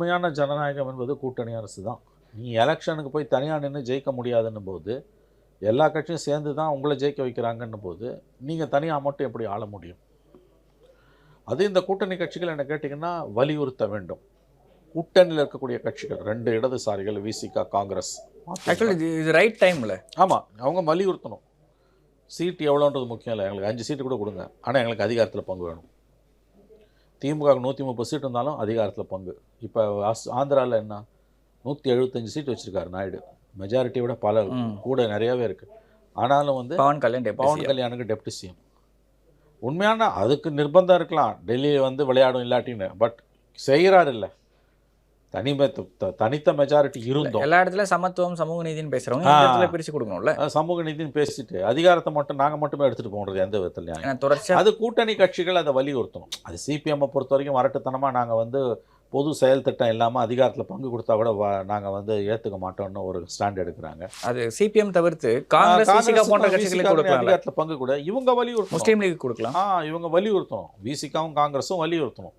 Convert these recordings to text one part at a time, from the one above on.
உண்மையான ஜனநாயகம் என்பது கூட்டணி அரசு தான். நீ எலெக்ஷனுக்கு போய் தனியாக நின்று ஜெயிக்க முடியாதுன்னும் போது, எல்லா கட்சியும் சேர்ந்து தான் உங்களை ஜெயிக்க வைக்கிறாங்கன்னும் போது, நீங்கள் தனியாக மட்டும் எப்படி ஆள முடியும்? அது இந்த கூட்டணி கட்சிகள் என்ன கேட்டிங்கன்னா வலியுறுத்த வேண்டும். கூட்டணியில் இருக்கக்கூடிய கட்சிகள் 2 இடதுசாரிகள் விசிக, காங்கிரஸ். ஆக்சுவலி இது ரைட் டைமில். ஆமாம், அவங்க வலியுறுத்தணும். சீட்டு எவ்வளோன்றது முக்கியம் இல்லை, எங்களுக்கு 5 சீட்டு கூட கொடுங்க, ஆனால் எங்களுக்கு அதிகாரத்தில் பங்கு வேணும். திமுக 130 சீட்டு இருந்தாலும் அதிகாரத்தில் பங்கு. இப்போ ஆந்திராவில் என்ன 175 சீட்டு வச்சுருக்காரு நாயுடு. மெஜாரிட்டியை விட பல கூட நிறையாவே இருக்குது. ஆனாலும் வந்து பவன் கல்யாணுக்கு டெப்டி சிஎம். உண்மையான அதுக்கு நிர்பந்தம் இருக்கலாம், டெல்லி வந்து விளையாடும் இல்லாட்டின்னு. பட் செய்கிறாரு இல்லை, தனித்த மெஜாரிட்டி இருந்தோம். எல்லா இடத்துல சமத்துவம் சமூக நீதினு பேசுகிறவங்க பிரித்து கொடுக்கணும்ல. சமூக நீதினு பேசிட்டு அதிகாரத்தை மட்டும் நாங்கள் மட்டுமே எடுத்துகிட்டு போகிறது எந்த விதத்துலையும் தொடர்ச்சி. அது கூட்டணி கட்சிகள் அதை வலியுறுத்தணும். அது சிபிஎம்மை பொறுத்த வரைக்கும் வரட்டுத்தனமாக நாங்கள் வந்து பொது செயல் திட்டம் இல்லாமல் அதிகாரத்தில் பங்கு கொடுத்தா கூட நாங்கள் வந்து ஏற்றுக்க மாட்டோம்னு ஒரு ஸ்டாண்ட் எடுக்கிறாங்க. அது சிபிஎம் தவிர்த்து காங்கிரஸ் போன்ற கட்சிகளுக்கு கொடுக்கலாம் அதிகாரத்தில் பங்கு கூட. இவங்க வலியுறுத்தணும். முஸ்லீம் லீக் கொடுக்கலாம். இவங்க வலியுறுத்தணும். விசிகாவும் காங்கிரஸும் வலியுறுத்தணும்.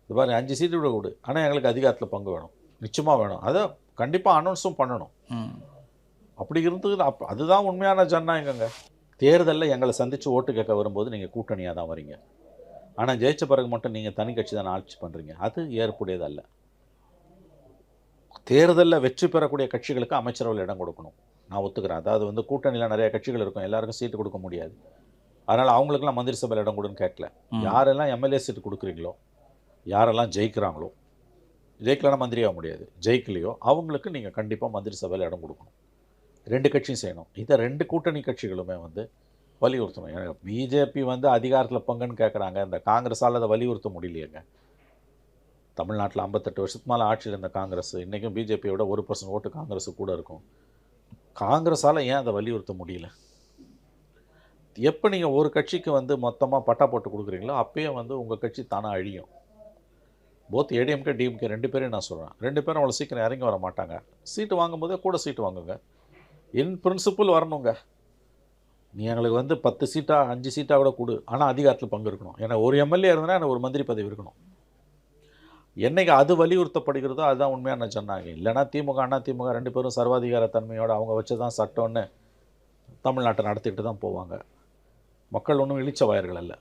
இது பாரு 5 சீட்டு விட கொடு, ஆனால் எங்களுக்கு அதிகாரத்தில் பங்கு வேணும், நிச்சயமாக வேணும். அதை கண்டிப்பாக அனௌன்ஸும் பண்ணணும். அப்படி இருந்தது அதுதான் உண்மையான ஜனநாயகங்க. தேர்தலில் எங்களை சந்தித்து ஓட்டு கேட்க வரும்போது நீங்கள் கூட்டணியாக தான் வரீங்க, ஆனால் ஜெயிச்ச பிறகு மட்டும் நீங்கள் தனி கட்சி தான் ஆட்சி பண்ணுறீங்க. அது ஏற்புடையதல்ல. தேர்தலில் வெற்றி பெறக்கூடிய கட்சிகளுக்கு அமைச்சரவையில் இடம் கொடுக்கணும், நான் ஒத்துக்கிறேன். அதாவது வந்து கூட்டணியில் நிறைய கட்சிகள் இருக்கும், எல்லாருக்கும் சீட்டு கொடுக்க முடியாது. அதனால் அவங்களுக்குலாம் மந்திரி சபையில் இடம் கொடுன்னு கேட்கல. யாரெல்லாம் எம்எல்ஏ சீட்டு கொடுக்குறீங்களோ, யாரெல்லாம் ஜெயிக்கிறாங்களோ, ஜெயிக்கலன்னா மந்திரி ஆக முடியாது, ஜெயிக்கலையோ அவங்களுக்கு நீங்கள் கண்டிப்பாக மந்திரி சபையில் இடம் கொடுக்கணும். 2 கட்சியும் செய்யணும். இதை 2 கூட்டணி கட்சிகளுமே வந்து வலியுறுத்தணும். எனக்கு பிஜேபி வந்து அதிகாரத்தில் பங்குன்னு கேட்குறாங்க, இந்த காங்கிரஸால் அதை வலியுறுத்த முடியலையேங்க. தமிழ்நாட்டில் 58 வருஷத்துக்கு மேலே ஆட்சியில் இருந்த காங்கிரஸ் இன்றைக்கும் பிஜேபியோட 1% ஓட்டு காங்கிரஸு கூட இருக்கும். காங்கிரஸால் ஏன் அதை வலியுறுத்த முடியல? எப்போ நீங்கள் ஒரு கட்சிக்கு வந்து மொத்தமாக பட்டா போட்டு கொடுக்குறீங்களோ அப்பயே வந்து உங்கள் கட்சி தானாக அழியும். போத் ஏடிஎம்கே டிஎம்கே 2 பேரையும் நான் சொல்கிறேன், 2 பேரும் அவ்வளோ சீக்கிரம் இறங்கி வர மாட்டாங்க. சீட்டு வாங்கும்போதே கூட சீட்டு வாங்குங்க. இன் பிரின்சிபல் வரணுங்க. நீ எங்களுக்கு வந்து 10 சீட்டா 5 சீட்டாக கூட கொடு, ஆனால் அதிகாரத்தில் பங்கு இருக்கணும். ஏன்னா ஒரு எம்எல்ஏ இருந்தனா எனக்கு ஒரு மந்திரி பதவி இருக்கணும். என்னைக்கு அது வலியுறுத்தப்படுகிறதோ அதுதான் உண்மையான ஜனநாயகம். இல்லைனா திமுக அண்ணா திமுக 2 பேரும் சர்வாதிகார தன்மையோடு அவங்க வச்சு தான் சட்டம்னு தமிழ்நாட்டை நடத்திட்டு தான் போவாங்க. மக்கள் ஒன்றும் இழிச்ச வாயர்கள் அல்ல.